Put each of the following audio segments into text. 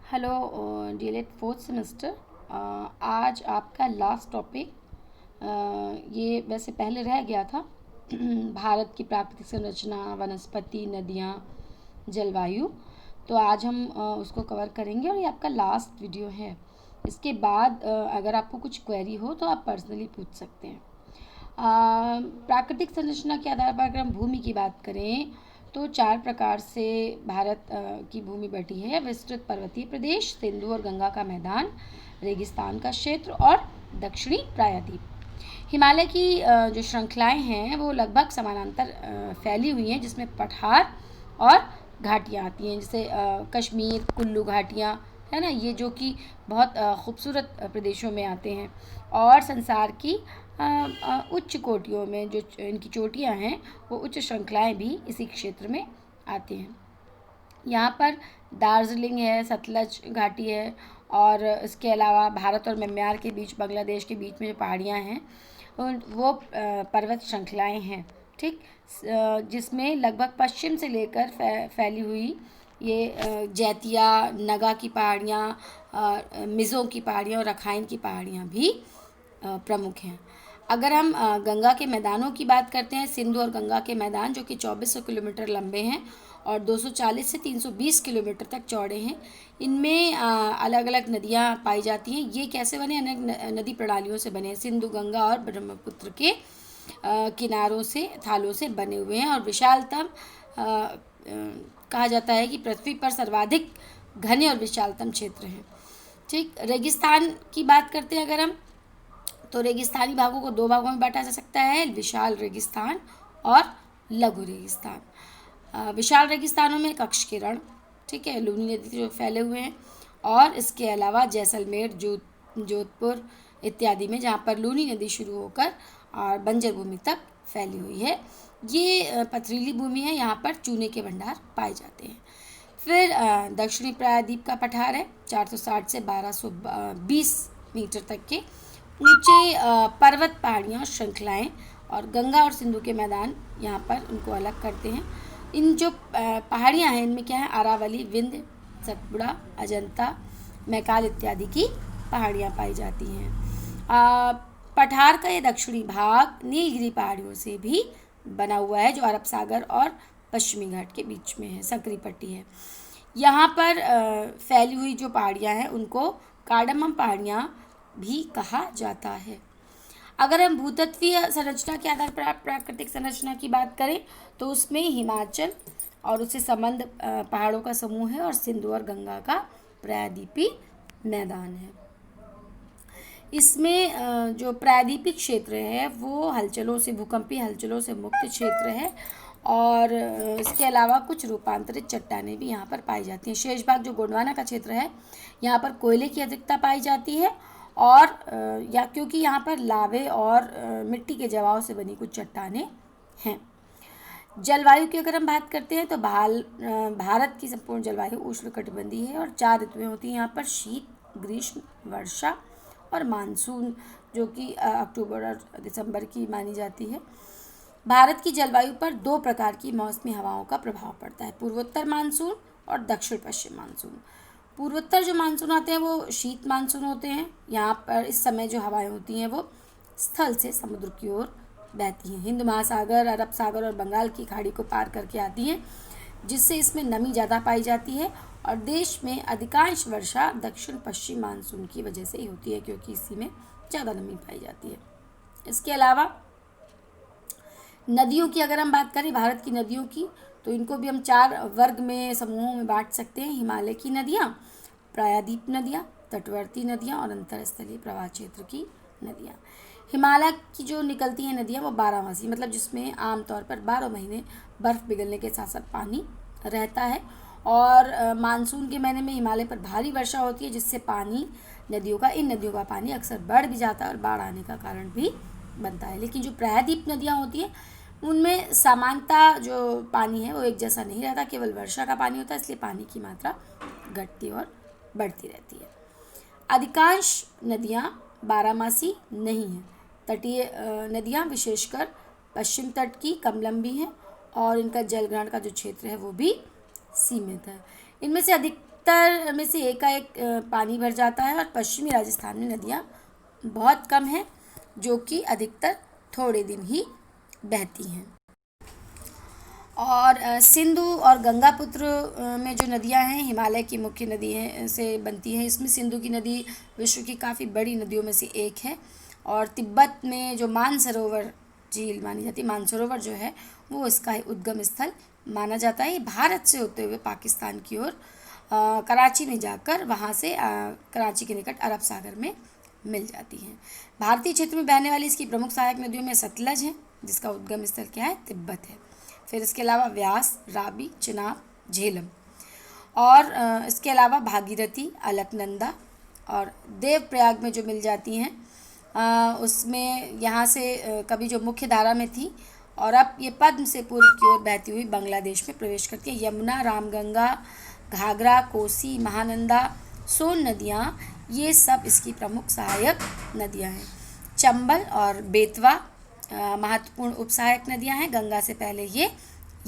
Hello DElEd fourth semester. आज आपका last topic ये वैसे पहले रह गया था। भारत की प्राकृतिक संरचना, वनस्पति, नदियाँ, जलवायु। तो आज हम उसको कवर करेंगे और ये आपका लास्ट वीडियो है। इसके बाद अगर आपको कुछ क्वेरी हो तो आप पर्सनली पूछ सकते हैं। प्राकृतिक संरचना के आधार पर अगर हम भूमि की बात करें तो 4 प्रकार से भारत की भूमि बटी है। विस्तृत पर्वतीय प्रदेश, सिंधु और गंगा का मैदान, रेगिस्तान का क्षेत्र और दक्षिणी प्रायद्वीप। हिमालय की जो श्रृंखलाएं हैं वो लगभग समानांतर फैली हुई हैं, जिसमें पठार और घाटियाँ आती हैं, जैसे कश्मीर, कुल्लू घाटियाँ है ना, ये जो कि बहुत खूबसूरत प्रदेशों में आते हैं। और संसार की उच्च कोटियों में जो इनकी चोटियाँ हैं वो उच्च श्रृंखलाएं भी इसी क्षेत्र में आती हैं। यहाँ पर दार्जिलिंग है, सतलज घाटी है, और इसके अलावा भारत और म्यांमार के बीच, बांग्लादेश के बीच में जो पहाड़ियाँ हैं वो पर्वत श्रृंखलाएं हैं। ठीक, जिसमें लगभग पश्चिम से लेकर फैली हुई ये जैतिया, नगा की पहाड़ियाँ, मिज़ो की पहाड़ियाँ और रखाइन की पहाड़ियाँ भी प्रमुख हैं। अगर हम गंगा के मैदानों की बात करते हैं, सिंधु और गंगा के मैदान जो कि 2400 किलोमीटर लंबे हैं और 240 से 320 किलोमीटर तक चौड़े हैं। इनमें अलग अलग नदियाँ पाई जाती हैं। ये कैसे बने? अनेक नदी प्रणालियों से बने हैं। सिंधु, गंगा और ब्रह्मपुत्र के किनारों से, थालों से बने हुए हैं और विशालतम कहा जाता है कि पृथ्वी पर सर्वाधिक घने और विशालतम क्षेत्र हैं। ठीक, रेगिस्तान की बात करते हैं अगर हम, तो रेगिस्तानी भागों को 2 भागों में बांटा जा सकता है, विशाल रेगिस्तान और लघु रेगिस्तान। विशाल रेगिस्तानों में कक्षकिरण, ठीक है, लूनी नदी जो फैले हुए हैं, और इसके अलावा जैसलमेर, जोधपुर इत्यादि में, जहाँ पर लूनी नदी शुरू होकर और बंजर भूमि तक फैली हुई है। ये पथरीली भूमि है, यहाँ पर चूने के भंडार पाए जाते हैं। फिर दक्षिणी प्रायद्वीप का पठार है, 460 से 1220 मीटर तक के ऊंचे पर्वत पहाड़ियाँ श्रृंखलाएं, और गंगा और सिंधु के मैदान यहाँ पर उनको अलग करते हैं। इन जो पहाड़ियाँ हैं इनमें क्या है? अरावली, विंध्य, सतपुड़ा, अजंता, मैकाल इत्यादि की पहाड़ियाँ पाई जाती हैं। पठार का ये दक्षिणी भाग नीलगिरी पहाड़ियों से भी बना हुआ है, जो अरब सागर और पश्चिमी घाट के बीच में है, संकरी पट्टी है। यहाँ पर फैली हुई जो पहाड़ियाँ हैं उनको कार्डमम पहाड़ियाँ भी कहा जाता है। अगर हम भूतत्वीय संरचना के आधार पर प्राकृतिक संरचना की बात करें तो उसमें हिमाचल और उससे संबंध पहाड़ों का समूह है, और सिंधु और गंगा का प्रायद्वीपीय मैदान है। इसमें जो प्रायद्वीपीय क्षेत्र है वो हलचलों से, भूकंपीय हलचलों से मुक्त क्षेत्र है, और इसके अलावा कुछ रूपांतरित चट्टानें भी यहाँ पर पाई जाती हैं। शेष भाग जो गोंडवाना का क्षेत्र है, यहाँ पर कोयले की अधिकता पाई जाती है, और या क्योंकि यहाँ पर लावे और मिट्टी के जवाब से बनी कुछ चट्टानें हैं। जलवायु की अगर हम बात करते हैं तो भारत की संपूर्ण जलवायु उष्णकटिबंधीय है, और 4 ऋतुएं होती हैं यहाँ पर: शीत, ग्रीष्म, वर्षा और मानसून, जो कि अक्टूबर और दिसंबर की मानी जाती है। भारत की जलवायु पर 2 प्रकार की मौसमी हवाओं का प्रभाव पड़ता है: पूर्वोत्तर मानसून और दक्षिण पश्चिम मानसून। पूर्वोत्तर जो मानसून आते हैं वो शीत मानसून होते हैं। यहाँ पर इस समय जो हवाएं होती हैं वो स्थल से समुद्र की ओर बहती हैं, हिंद महासागर, अरब सागर और बंगाल की खाड़ी को पार करके आती हैं, जिससे इसमें नमी ज़्यादा पाई जाती है, और देश में अधिकांश वर्षा दक्षिण पश्चिम मानसून की वजह से ही होती है, क्योंकि इसी में ज़्यादा नमी पाई जाती है। इसके अलावा नदियों की अगर हम बात करें, भारत की नदियों की, तो इनको भी हम 4 वर्ग में, समूहों में बांट सकते हैं: हिमालय की नदियाँ, प्रायद्वीप नदियाँ, तटवर्ती नदियाँ और अंतरस्थलीय प्रवाह क्षेत्र की नदियाँ। हिमालय की जो निकलती हैं नदियाँ वो 12मासी, मतलब जिसमें आमतौर पर 12 महीने बर्फ़ पिघलने के साथ साथ पानी रहता है, और मानसून के महीने में हिमालय पर भारी वर्षा होती है, जिससे इन नदियों का पानी अक्सर बढ़ भी जाता है और बाढ़ आने का कारण भी बनता है। लेकिन जो प्रायद्वीप नदियाँ होती हैं उनमें सामान्यतः जो पानी है वो एक जैसा नहीं रहता, केवल वर्षा का पानी होता है, इसलिए पानी की मात्रा घटती और बढ़ती रहती है। अधिकांश नदियाँ 12मासी नहीं हैं। तटीय नदियाँ विशेषकर पश्चिम तट की कम लंबी हैं, और इनका जलग्रहण का जो क्षेत्र है वो भी सीमित है। इनमें से अधिकतर उत्तर में से एकाएक पानी भर जाता है और पश्चिमी राजस्थान में नदियाँ बहुत कम हैं, जो कि अधिकतर थोड़े दिन ही बहती हैं। और सिंधु और गंगापुत्र में जो नदियां हैं हिमालय की मुख्य नदी हैं से बनती हैं। इसमें सिंधु की नदी विश्व की काफ़ी बड़ी नदियों में से एक है। और तिब्बत में जो मानसरोवर झील मानी जाती है, मानसरोवर जो है वो इसका उद्गम स्थल माना जाता है। ये भारत से होते हुए पाकिस्तान की ओर कराची में जाकर वहाँ से कराची के निकट अरब सागर में मिल जाती हैं। भारतीय क्षेत्र में बहने वाली इसकी प्रमुख सहायक नदियों में सतलज है, जिसका उद्गम स्थल क्या है, तिब्बत है। फिर इसके अलावा व्यास, रावी, चिनाब, झेलम और इसके अलावा भागीरथी, अलकनंदा और देवप्रयाग में जो मिल जाती हैं उसमें यहाँ से कभी जो मुख्य धारा में थी और अब ये पद्म से पूर्व की ओर बहती हुई बांग्लादेश में प्रवेश करती है। यमुना, रामगंगा, घाघरा, कोसी, महानंदा, सोन नदियाँ ये सब इसकी प्रमुख सहायक नदियाँ हैं। चंबल और बेतवा महत्वपूर्ण उपसहायक नदियाँ हैं। गंगा से पहले ये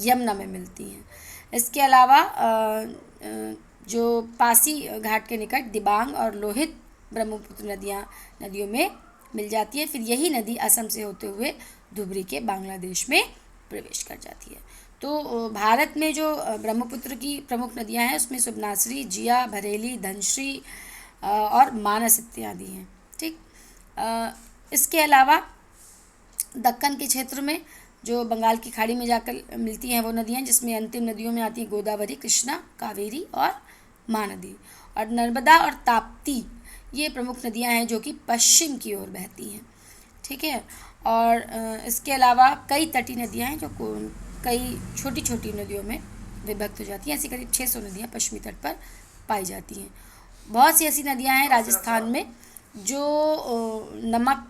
यमुना में मिलती हैं। इसके अलावा जो पासी घाट के निकट दिबांग और लोहित ब्रह्मपुत्र नदियों में मिल जाती है। फिर यही नदी असम से होते हुए धुबरी के बांग्लादेश में प्रवेश कर जाती है। तो भारत में जो ब्रह्मपुत्र की प्रमुख नदियाँ हैं उसमें सुबनासरी, जिया, भरेली, धनश्री और मानस इत्यादि हैं। ठीक, इसके अलावा दक्कन के क्षेत्र में जो बंगाल की खाड़ी में जाकर मिलती हैं वो नदियाँ, जिसमें अंतिम नदियों में आती हैं गोदावरी, कृष्णा, कावेरी और महानदी। और नर्मदा और ताप्ती ये प्रमुख नदियाँ हैं जो कि पश्चिम की ओर बहती हैं। ठीक है, और इसके अलावा कई तटीय नदियाँ हैं जो कई छोटी छोटी नदियों में विभक्त हो जाती हैं। ऐसी करीब 600 नदियाँ पश्चिमी तट पर पाई जाती हैं। बहुत सी ऐसी नदियाँ हैं राजस्थान में जो नमक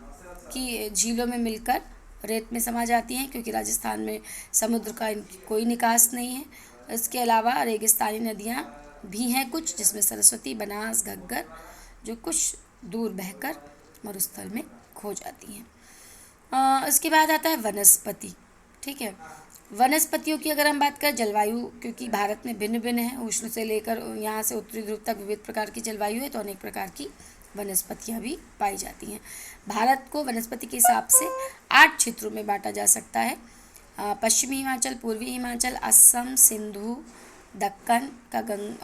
की झीलों में मिलकर रेत में समा जाती हैं, क्योंकि राजस्थान में समुद्र का कोई निकास नहीं है। इसके अलावा रेगिस्तानी नदियाँ भी हैं कुछ, जिसमें सरस्वती, बनास, घग्गर, जो कुछ दूर बहकर मरुस्थल में खो जाती हैं। इसके बाद आता है वनस्पति। ठीक है, वनस्पतियों की अगर हम बात करें, जलवायु क्योंकि भारत में भिन्न भिन्न है, उष्ण से लेकर यहाँ से उत्तरी ध्रुव तक विविध प्रकार की जलवायु है, तो अनेक प्रकार की वनस्पतियाँ भी पाई जाती हैं। भारत को वनस्पति के हिसाब से 8 क्षेत्रों में बांटा जा सकता है। पश्चिमी हिमाचल, पूर्वी हिमाचल, असम, सिंधु, दक्कन का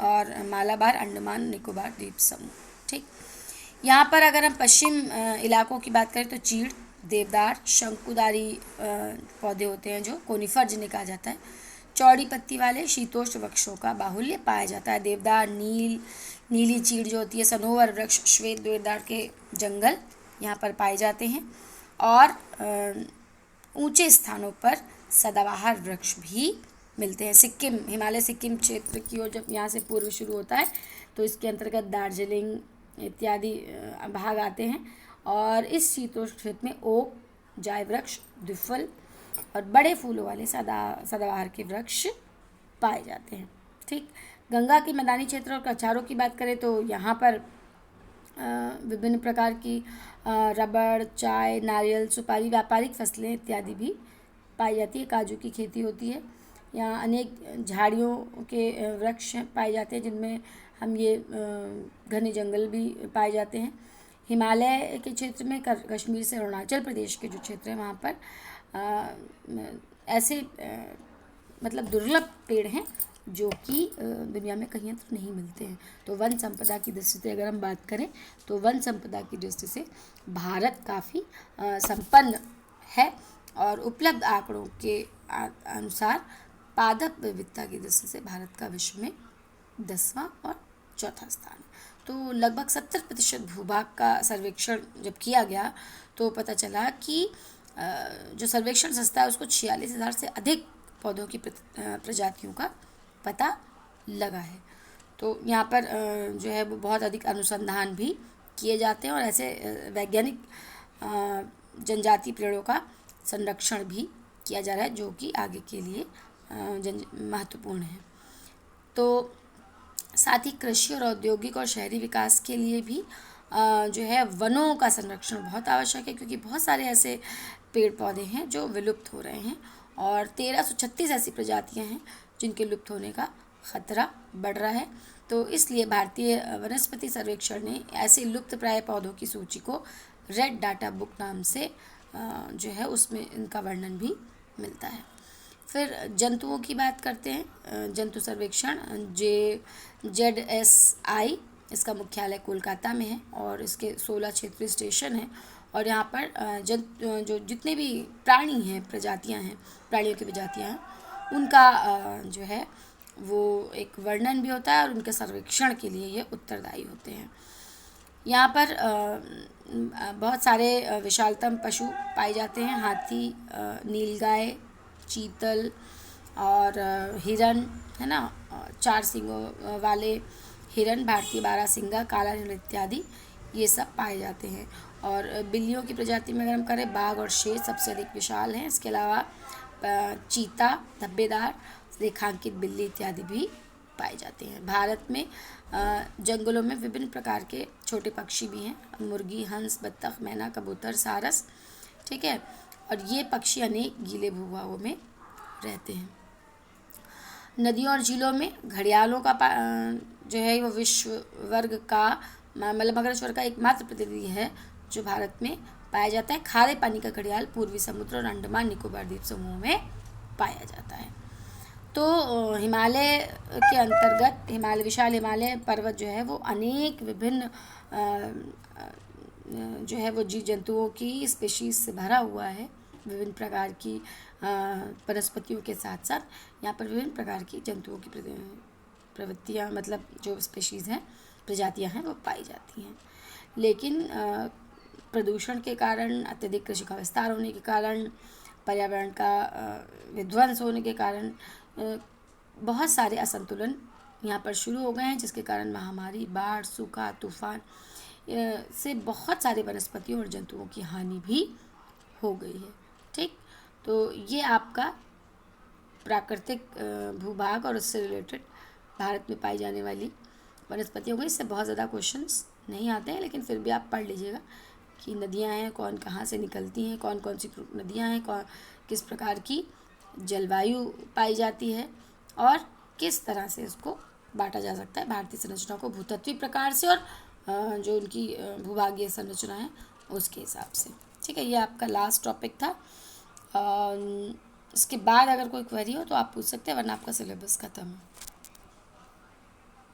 और मालाबार, अंडमान निकोबार द्वीप समूह। ठीक, यहाँ पर अगर हम पश्चिम इलाकों की बात करें तो चीड़, देवदार, शंकुधारी पौधे होते हैं जो कोनिफर जिन्हें कहा जाता है, चौड़ी पत्ती वाले शीतोष्ण वृक्षों का बाहुल्य पाया जाता है। देवदार, नीली चीड़ जो होती है, सनोवर वृक्ष, श्वेत देवदार के जंगल यहाँ पर पाए जाते हैं। और ऊंचे स्थानों पर सदाबहार वृक्ष भी मिलते हैं। सिक्किम, हिमालय सिक्किम क्षेत्र की ओर जब यहाँ से पूर्व शुरू होता है तो इसके अंतर्गत दार्जिलिंग इत्यादि भाग आते हैं। और इस शीतोष्ण क्षेत्र में ओक, जाय वृक्ष, द्विफल और बड़े फूलों वाले सदाबहार के वृक्ष पाए जाते हैं। ठीक, गंगा के मैदानी क्षेत्र और कछारों की बात करें तो यहाँ पर विभिन्न प्रकार की रबड़, चाय, नारियल, सुपारी, व्यापारिक फसलें इत्यादि भी पाई जाती है। काजू की खेती होती है। यहाँ अनेक झाड़ियों के वृक्ष पाए जाते हैं, जिनमें हम ये घने जंगल भी पाए जाते हैं। हिमालय के क्षेत्र में कश्मीर से अरुणाचल प्रदेश के जो क्षेत्र हैं वहाँ पर ऐसे मतलब दुर्लभ पेड़ हैं जो कि दुनिया में कहीं तो नहीं मिलते हैं। तो वन संपदा की दृष्टि से अगर हम बात करें तो वन संपदा की दृष्टि से भारत काफ़ी संपन्न है। और उपलब्ध आंकड़ों के अनुसार पादप विविधता की दृष्टि से भारत का विश्व में 10वां और चौथा स्थान है। तो लगभग 70% भूभाग का सर्वेक्षण जब किया गया तो पता चला कि जो सर्वेक्षण संस्था है उसको 46,000 से अधिक पौधों की प्रजातियों का पता लगा है। तो यहाँ पर जो है वो बहुत अधिक अनुसंधान भी किए जाते हैं और ऐसे वैज्ञानिक जनजाति पेड़ों का संरक्षण भी किया जा रहा है, जो कि आगे के लिए महत्वपूर्ण है। तो साथ ही कृषि और औद्योगिक और शहरी विकास के लिए भी जो है वनों का संरक्षण बहुत आवश्यक है, क्योंकि बहुत सारे ऐसे पेड़ पौधे हैं जो विलुप्त हो रहे हैं और 1336 ऐसी प्रजातियां हैं जिनके लुप्त होने का खतरा बढ़ रहा है। तो इसलिए भारतीय वनस्पति सर्वेक्षण ने ऐसे लुप्तप्राय पौधों की सूची को रेड डाटा बुक नाम से जो है उसमें इनका वर्णन भी मिलता है। फिर जंतुओं की बात करते हैं। जंतु सर्वेक्षण ZSI, इसका मुख्यालय कोलकाता में है और इसके 16 क्षेत्रीय स्टेशन हैं। और यहाँ पर जो जितने भी प्राणी हैं, प्रजातियाँ हैं, प्राणियों की प्रजातियाँ हैं, उनका जो है वो एक वर्णन भी होता है और उनके सर्वेक्षण के लिए ये उत्तरदायी होते हैं। यहाँ पर बहुत सारे विशालतम पशु पाए जाते हैं। हाथी, नीलगाय, चीतल और हिरन, है ना, 4 सींगों वाले हिरन, भारतीय बारहसिंगा, काला हिरण इत्यादि ये सब पाए जाते हैं। और बिल्लियों की प्रजाति में अगर हम करें, बाघ और शेर सबसे अधिक विशाल हैं। इसके अलावा चीता, धब्बेदार, रेखांकित बिल्ली इत्यादि भी पाए जाते हैं। भारत में जंगलों में विभिन्न प्रकार के छोटे पक्षी भी हैं, मुर्गी, हंस, बत्तख, मैना, कबूतर, सारस, ठीक है। और ये पक्षी अनेक गीले भूभागों में रहते हैं। नदियों और झीलों में घड़ियालों का जो है वो विश्व वर्ग का मतलब मगरश्वर का एकमात्र प्रतिनिधि है जो भारत में पाया जाता है। खारे पानी का घड़ियाल पूर्वी समुद्र और अंडमान निकोबार द्वीप समूह में पाया जाता है। तो हिमालय के अंतर्गत विशाल हिमालय पर्वत जो है वो अनेक विभिन्न जो है वो जीव जंतुओं की स्पीशीज से भरा हुआ है। विभिन्न प्रकार की वनस्पतियों के साथ साथ यहाँ पर विभिन्न प्रकार की जंतुओं की प्रवृत्तियाँ, मतलब जो स्पीशीज़ हैं, प्रजातियाँ हैं, वो पाई जाती हैं। लेकिन प्रदूषण के कारण, अत्यधिक कृषि का विस्तार होने के कारण, पर्यावरण का विध्वंस होने के कारण बहुत सारे असंतुलन यहाँ पर शुरू हो गए हैं, जिसके कारण महामारी, बाढ़, सूखा, तूफान से बहुत सारे वनस्पतियों और जंतुओं की हानि भी हो गई है। ठीक, तो ये आपका प्राकृतिक भूभाग और उससे रिलेटेड भारत में पाई जाने वाली वनस्पतियों को, इससे बहुत ज़्यादा क्वेश्चंस नहीं आते हैं, लेकिन फिर भी आप पढ़ लीजिएगा कि नदियाँ हैं, कौन कहाँ से निकलती हैं, कौन कौन सी नदियाँ हैं, किस प्रकार की जलवायु पाई जाती है और किस तरह से इसको बांटा जा सकता है भारतीय संरचना को भूतत्वीय प्रकार से और जो उनकी भूभागीय संरचना है उसके हिसाब से। ठीक है, ये आपका लास्ट टॉपिक था। इसके बाद अगर कोई क्वेरी हो तो आप पूछ सकते हैं, वरना आपका सिलेबस ख़त्म है।